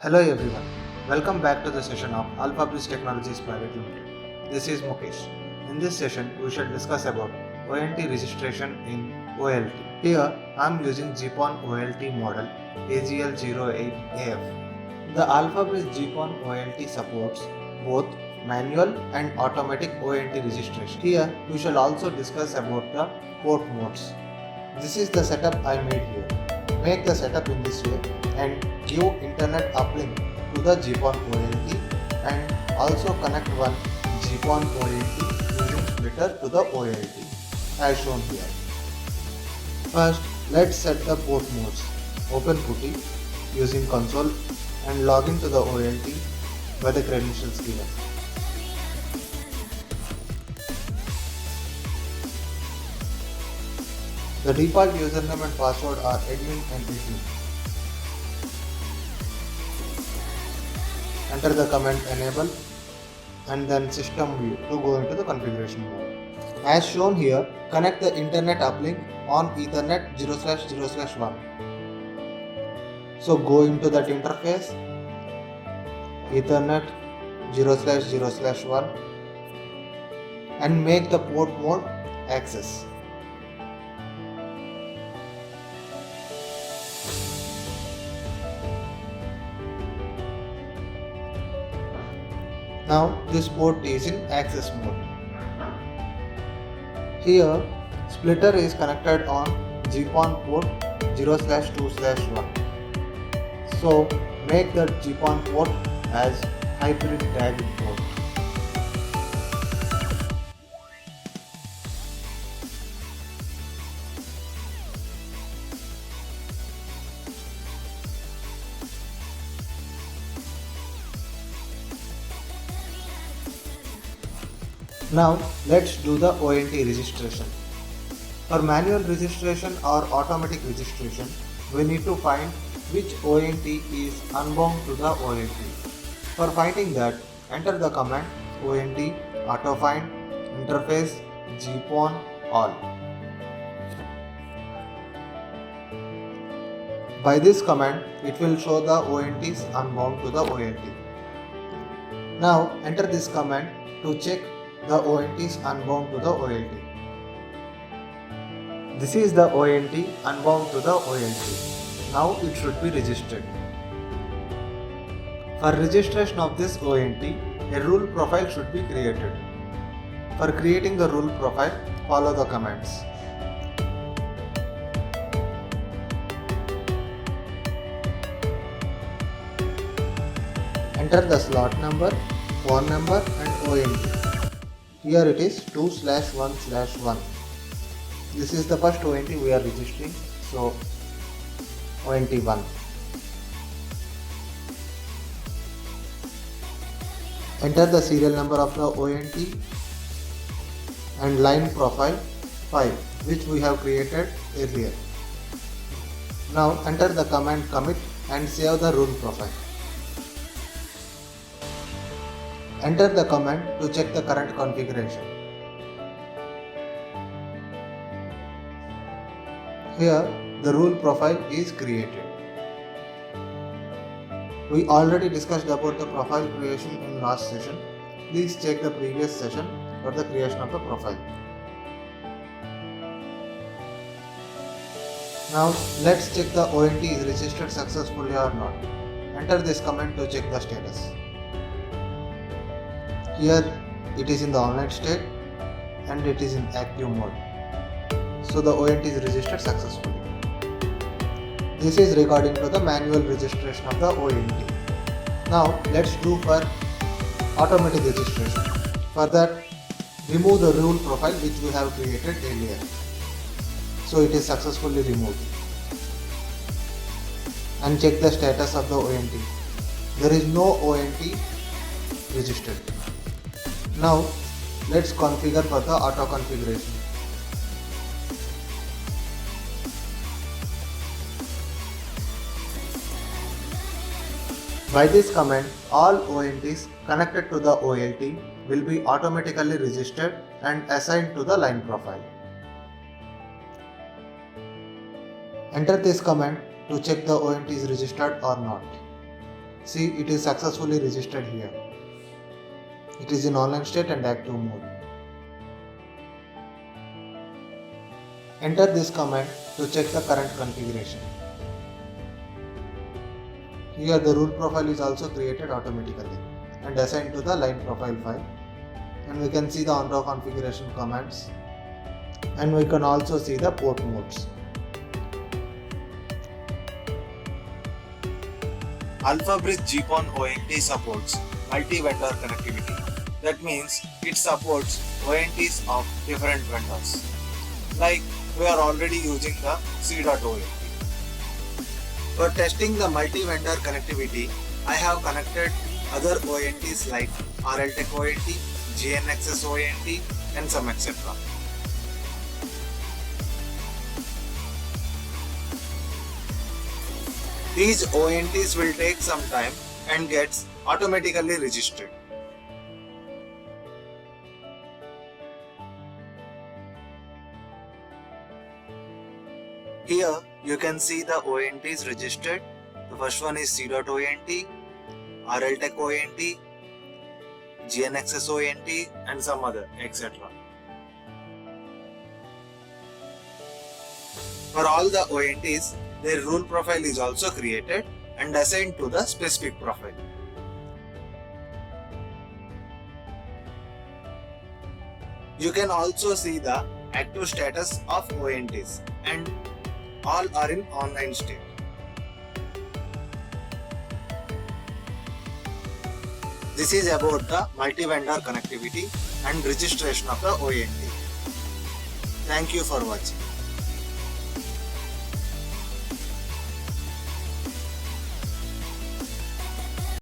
Hello everyone, welcome back to the session of Alpha Bridge Technologies Private Limited. This is Mukesh. In this session, we shall discuss about ONT registration in OLT. Here, I am using GPON OLT model AGL08-AF. The Alpha Bridge GPON OLT supports both manual and automatic ONT registration. Here, we shall also discuss about the port modes. This is the setup I made here. Make the setup in this way and give internet uplink to the GPON OLT and also connect one GPON OLT using splitter to the OLT as shown here. First, let's set the port modes. Open PuTTY using console and log into the OLT by the credentials given. The default username and password are admin and admin. Enter the command enable and then system view to go into the configuration mode. As shown here, connect the internet uplink on Ethernet 0/0/1. So go into that interface, Ethernet 0/0/1 and make the port mode access. Now this port is in access mode. Here splitter is connected on GPON port 0/2/1. So make the GPON port as hybrid tag port. Now let's do the ONT registration. For manual registration or automatic registration, we need to find which ONT is unbound to the ONT. For finding that, enter the command ONT autofind interface GPON all. By this command, it will show the ONTs unbound to the ONT. Now enter this command to check the ONTs unbound to the OLT. This is the ONT unbound to the OLT. Now it should be registered. For registration of this ONT, a rule profile should be created. For creating the rule profile, follow the commands. Enter the slot number, phone number and ONT. Here it is 2/1/1. This is the first ONT we are registering, so ONT 1. Enter the serial number of the ONT and line profile 5, which we have created earlier. Now enter the command commit and save the rule profile. Enter the command to check the current configuration. Here the rule profile is created. We already discussed about the profile creation in last session. Please check the previous session for the creation of the profile. Now let's check the ONT is registered successfully or not. Enter this command to check the status. Here it is in the online state and it is in active mode. So the ONT is registered successfully. This is regarding to the manual registration of the ONT. Now let's do for automatic registration. For that, remove the rule profile which we have created earlier. So it is successfully removed. And check the status of the ONT. There is no ONT registered. Now let's configure for the auto configuration. By this command, all ONTs connected to the OLT will be automatically registered and assigned to the line profile. Enter this command to check the ONT is registered or not. See, it is successfully registered here. It is in online state and active mode. Enter this command to check the current configuration. Here the rule profile is also created automatically and assigned to the line profile file. And we can see the on-row configuration commands. And we can also see the port modes. AlphaBridge GPON ONT supports multi-vendor connectivity. That means it supports ONTs of different vendors. Like we are already using the C.ONT. For testing the multi-vendor connectivity, I have connected other ONTs like RLTech ONT, GNXS ONT and some etc. These ONTs will take some time and gets automatically registered. Here you can see the ONTs registered. The first one is C.ONT, RLTech ONT, GNXS ONT and some other etc. For all the ONTs, their rule profile is also created and assigned to the specific profile. You can also see the active status of ONTs and all are in online state. This is about the multi-vendor connectivity and registration of the ONT. Thank you for watching.